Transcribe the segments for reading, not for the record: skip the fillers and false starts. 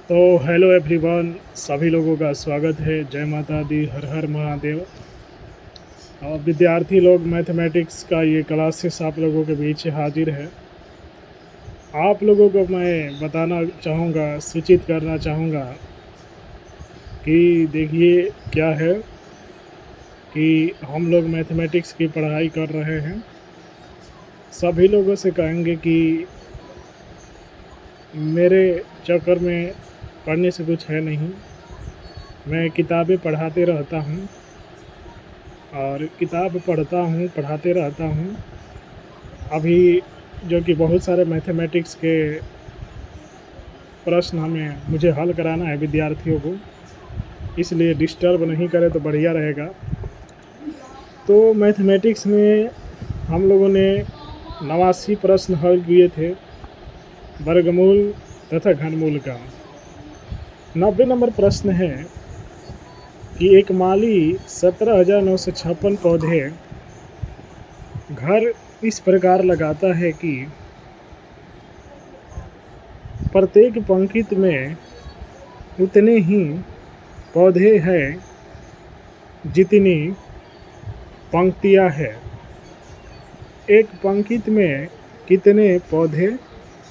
तो hello everyone, सभी लोगों का स्वागत है। जय माता दी, हर हर महादेव। और विद्यार्थी लोग, मैथमेटिक्स का ये क्लासेस आप लोगों के बीच हाजिर है। आप लोगों को मैं बताना चाहूँगा, सूचित करना चाहूँगा कि देखिए क्या है कि हम लोग मैथमेटिक्स की पढ़ाई कर रहे हैं। सभी लोगों से कहेंगे कि मेरे चक्कर में पढ़ने से कुछ है नहीं। मैं किताबें पढ़ाते रहता हूँ और किताब पढ़ता हूँ, पढ़ाते रहता हूँ। अभी जो कि बहुत सारे मैथमेटिक्स के प्रश्न मुझे हल कराना है विद्यार्थियों को, इसलिए डिस्टर्ब नहीं करे तो बढ़िया रहेगा। तो मैथमेटिक्स में हम लोगों ने 89 प्रश्न हल किए थे वर्गमूल तथा घनमूल का। 90 नंबर प्रश्न है कि एक माली 17,956 पौधे घर इस प्रकार लगाता है कि प्रत्येक पंक्ति में उतने ही पौधे हैं जितनी पंक्तियां हैं। एक पंक्ति में कितने पौधे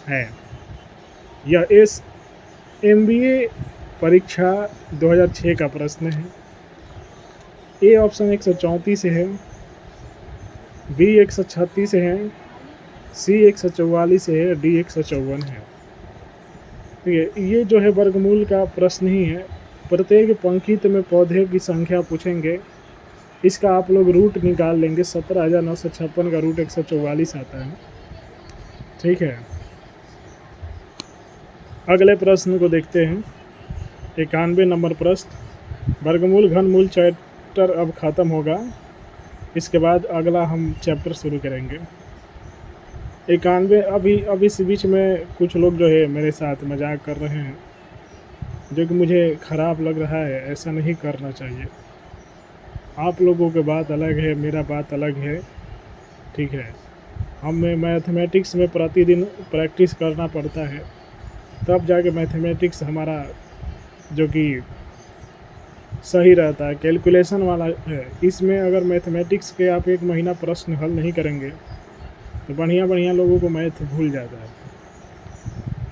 हैं? यह MBA परीक्षा 2006 का प्रश्न है। ए ऑप्शन 134 है, बी 136 है, सी 144 है, डी 154 है। ठीक है, ये जो है वर्गमूल का प्रश्न ही है। प्रत्येक पंक्ति में पौधे की संख्या पूछेंगे, इसका आप लोग रूट निकाल लेंगे। 17,956 का रूट 144 आता है। ठीक है, अगले प्रश्न को देखते हैं। 91 नंबर प्रश्न। वर्गमूल घनमूल चैप्टर अब ख़त्म होगा, इसके बाद अगला हम चैप्टर शुरू करेंगे। 91 अभी इस बीच में कुछ लोग जो है मेरे साथ मजाक कर रहे हैं, जो कि मुझे ख़राब लग रहा है। ऐसा नहीं करना चाहिए। आप लोगों की बात अलग है, मेरा बात अलग है। ठीक है, हमें मैथमेटिक्स में प्रतिदिन प्रैक्टिस करना पड़ता है, तब जाके मैथमेटिक्स हमारा जो कि सही रहता है, कैलकुलेशन वाला है। इसमें अगर मैथमेटिक्स के आप 1 महीना प्रश्न हल नहीं करेंगे तो बढ़िया लोगों को मैथ भूल जाता है।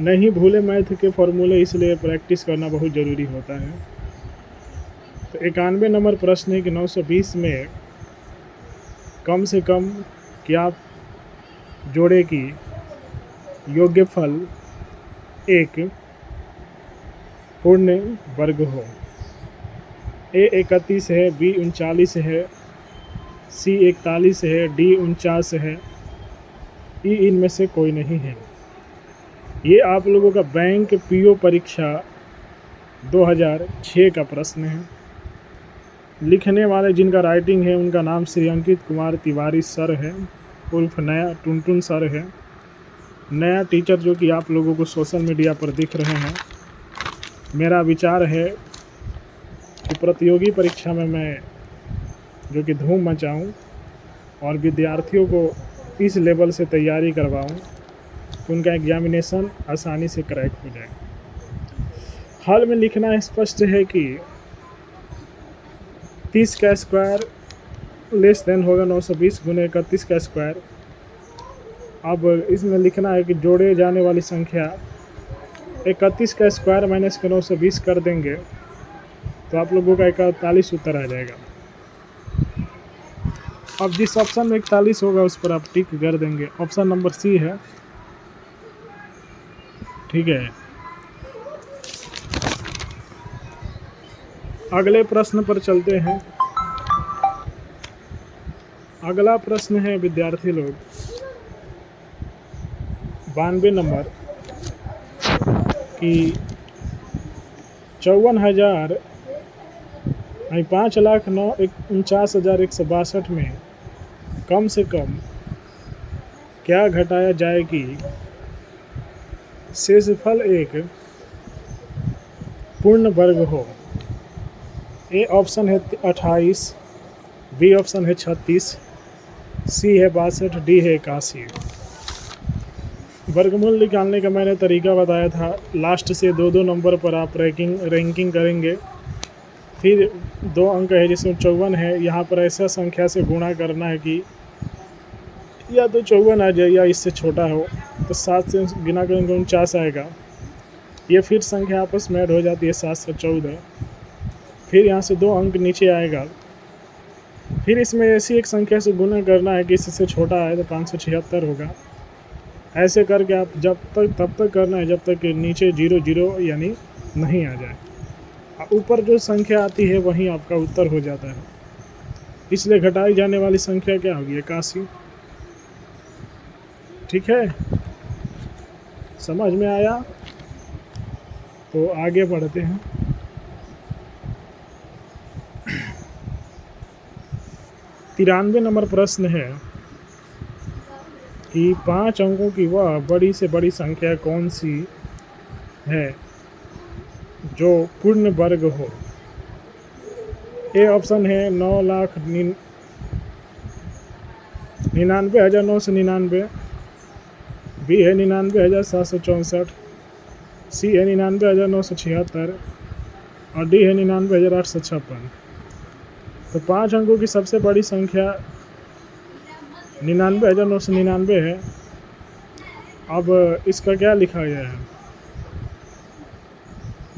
नहीं भूले मैथ के फॉर्मूले, इसलिए प्रैक्टिस करना बहुत ज़रूरी होता है। तो 91 नंबर प्रश्न है कि 920 में कम से कम क्या जोड़े की योग्यफल एक पूर्ण वर्ग हो? ए 31 है, बी 39 है, सी 41 है, डी 49 है, ई इनमें से कोई नहीं है। ये आप लोगों का बैंक PO परीक्षा 2006 का प्रश्न है। लिखने वाले जिनका राइटिंग है उनका नाम श्री अंकित कुमार तिवारी सर है, उर्फ नया टुनटुन सर है। नया टीचर जो कि आप लोगों को सोशल मीडिया पर दिख रहे हैं। मेरा विचार है कि प्रतियोगी परीक्षा में मैं जो कि धूम मचाऊं और विद्यार्थियों को इस लेवल से तैयारी करवाऊं कि उनका एग्जामिनेशन आसानी से क्रैक हो जाए। हल में लिखना स्पष्ट है कि 30 का स्क्वायर लेस देन होगा 920 गुने 31 का स्क्वायर। अब इसमें लिखना है कि जोड़े जाने वाली संख्या 31 का स्क्वायर माइनस के 920 कर देंगे तो आप लोगों का 41 उत्तर आ जाएगा। अब जिस ऑप्शन में 41 होगा उस पर आप टिक कर देंगे। ऑप्शन नंबर सी है। ठीक है, अगले प्रश्न पर चलते हैं। अगला प्रश्न है विद्यार्थी लोग 92 नंबर कि 5,49,162 में कम से कम क्या घटाया जाए कि शेषफल एक पूर्ण वर्ग हो? ए ऑप्शन है 28, बी ऑप्शन है 36, सी है 62, डी है 81। वर्गमूल निकालने का मैंने तरीका बताया था। लास्ट से दो दो नंबर पर आप रैंकिंग करेंगे। फिर 2 अंक है जिसमें 54 है, यहाँ पर ऐसा संख्या से गुणा करना है कि या तो 54 आ जाए या इससे छोटा हो। तो 7 से गुना करेंगे 49 आएगा। ये फिर संख्या आपस में ऐड हो जाती है 7 से 14। फिर यहाँ से 2 अंक नीचे आएगा। फिर इसमें ऐसी एक संख्या से गुणा करना है कि इससे छोटा है तो 576 होगा। ऐसे करके आप तब तक करना है जब तक कि नीचे 0 यानी नहीं आ जाए। ऊपर जो संख्या आती है वही आपका उत्तर हो जाता है। इसलिए घटाई जाने वाली संख्या क्या होगी? 81। ठीक है, समझ में आया? तो आगे बढ़ते हैं। तिरानवे नंबर प्रश्न है कि 5 अंकों की वह बड़ी से बड़ी संख्या कौन सी है जो पूर्ण वर्ग हो? ए ऑप्शन है 9,99,999, बी है 99,764, सी है 99,976 और डी है 99,856। तो 5 अंकों की सबसे बड़ी संख्या 99,999 है। अब इसका क्या लिखा गया है?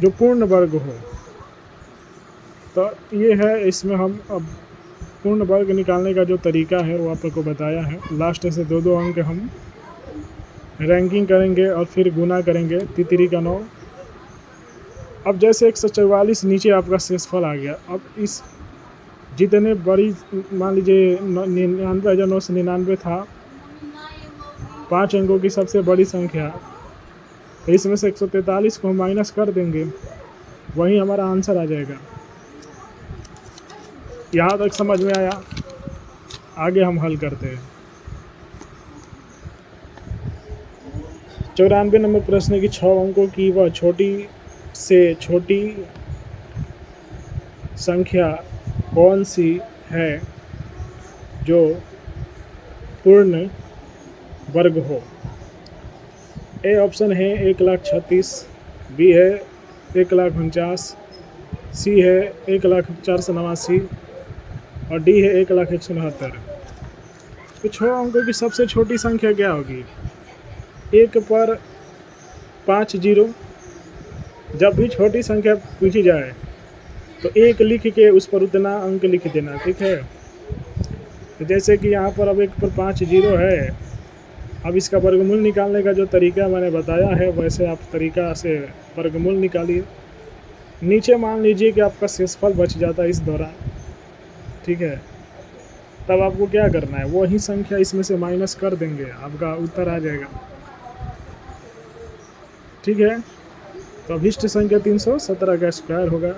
जो पूर्ण वर्ग हो। तो ये है, इसमें हम अब पूर्ण वर्ग निकालने का जो तरीका है वो आपको बताया है। लास्ट से 2 अंक हम रैंकिंग करेंगे और फिर गुना करेंगे। तितरी का 9। अब जैसे 144 नीचे आपका शेषफल आ गया। अब इस जितने बड़ी, मान लीजिए 99,999 था 5 अंकों की सबसे बड़ी संख्या, तो इसमें से 143 को हम माइनस कर देंगे, वही हमारा आंसर आ जाएगा। यहाँ तक समझ में आया? आगे हम हल करते हैं। 94 नंबर प्रश्न की 6 अंकों की वह छोटी से छोटी संख्या कौन सी है जो पूर्ण वर्ग हो? ए ऑप्शन है 1,36,, बी है 1,49,, सी है 1,04,89 और डी है 1,01,69। तो 6 अंकों की सबसे छोटी संख्या क्या होगी? 1 पर 5 जीरो। जब भी छोटी संख्या पूछी जाए तो 1 लिख के उस पर उतना अंक लिख देना। ठीक है, तो जैसे कि यहाँ पर अब 1 पर 5 जीरो है। अब इसका वर्गमूल निकालने का जो तरीका मैंने बताया है वैसे आप तरीका से वर्गमूल निकालिए। नीचे मान लीजिए कि आपका शेषफल बच जाता है इस दौरान। ठीक है, तब आपको क्या करना है? वही संख्या इसमें से माइनस कर देंगे, आपका उत्तर आ जाएगा। ठीक है, तो अभिष्ट संख्या 317 का स्क्वायर होगा।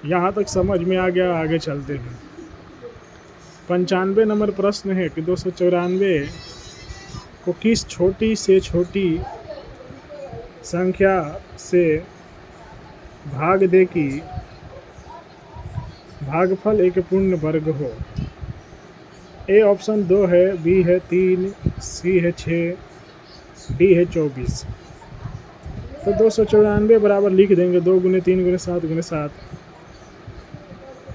यहाँ तक समझ में आ गया? आगे चलते हैं। 95 नंबर प्रश्न है कि 294 को किस छोटी से छोटी संख्या से भाग दे कि भागफल एक पूर्ण वर्ग हो? ए ऑप्शन 2 है, बी है 3, सी है 6, डी है 24। तो 294 बराबर लिख देंगे 2 गुने 3 गुने 7 गुने 7।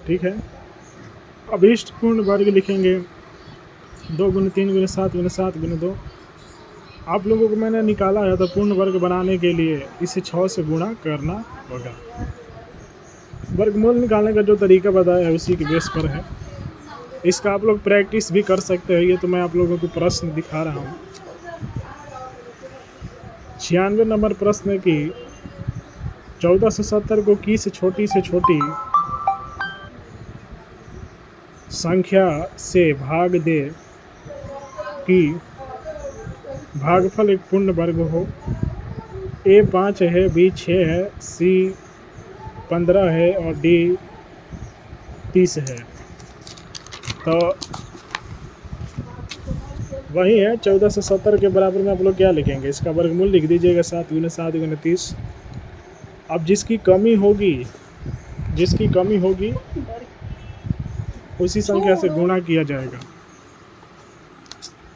ठीक है, अभीष्ट पूर्ण वर्ग लिखेंगे 2 गुने 3 गुने 7 गुने 7 गुने 2। आप लोगों को मैंने निकाला है तो पूर्ण वर्ग बनाने के लिए इसे 6 से गुणा करना होगा। वर्गमूल निकालने का जो तरीका बताया है उसी के बेस पर है। इसका आप लोग प्रैक्टिस भी कर सकते हैं। ये तो मैं आप लोगों को प्रश्न दिखा रहा हूँ। 96 नंबर प्रश्न की 1470 को किस छोटी से छोटी संख्या से भाग दे कि भागफल एक पूर्ण वर्ग हो? ए 5 है, बी 6 है, सी 15 है और डी 30 है। तो वही है 1470 के बराबर में आप लोग क्या लिखेंगे? इसका वर्गमूल लिख दीजिएगा 7 गुने 7 गुने 30। अब जिसकी कमी होगी उसी संख्या से गुणा किया जाएगा।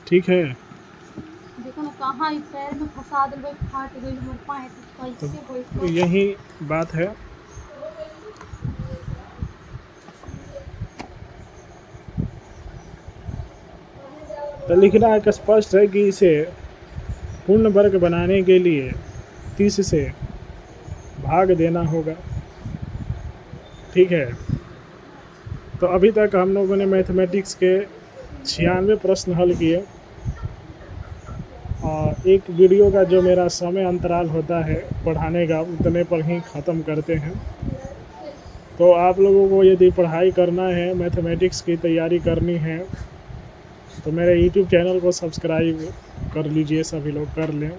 ठीक है, कहाँ ई पैर में फंसा देबै, फाट गई हमर पैर, कैसे तो होई। यही बात है। तो लिखना एक स्पष्ट है कि इसे पूर्ण वर्ग बनाने के लिए 30 से भाग देना होगा। ठीक है, तो अभी तक हम लोगों ने मैथमेटिक्स के 96 प्रश्न हल किए और एक वीडियो का जो मेरा समय अंतराल होता है पढ़ाने का, उतने पर ही ख़त्म करते हैं। तो आप लोगों को यदि पढ़ाई करना है, मैथमेटिक्स की तैयारी करनी है, तो मेरे यूट्यूब चैनल को सब्सक्राइब कर लीजिए। सभी लोग कर लें,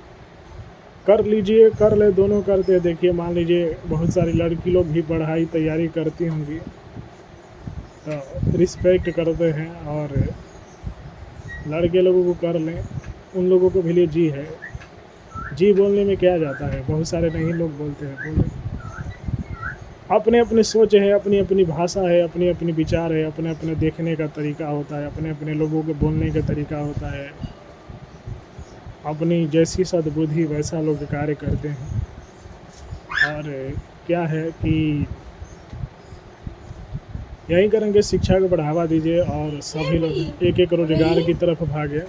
कर लीजिए, कर ले, दोनों करते। देखिए, मान लीजिए बहुत सारी लड़की लोग भी पढ़ाई तैयारी करती होंगी, तो रिस्पेक्ट करते हैं, और लड़के लोगों को कर लें, उन लोगों को भी लिए जी है। जी बोलने में क्या जाता है, बहुत सारे नहीं लोग बोलते हैं, बोले। अपने अपने सोच है, अपनी अपनी भाषा है, अपनी अपनी विचार है, अपने अपने देखने का तरीका होता है, अपने अपने लोगों के बोलने का तरीका होता है। अपनी जैसी सद्बुद्धि वैसा लोग कार्य करते हैं। और क्या है कि यही करेंगे, शिक्षा को बढ़ावा दीजिए और सभी लोग एक एक रोजगार की तरफ भागे।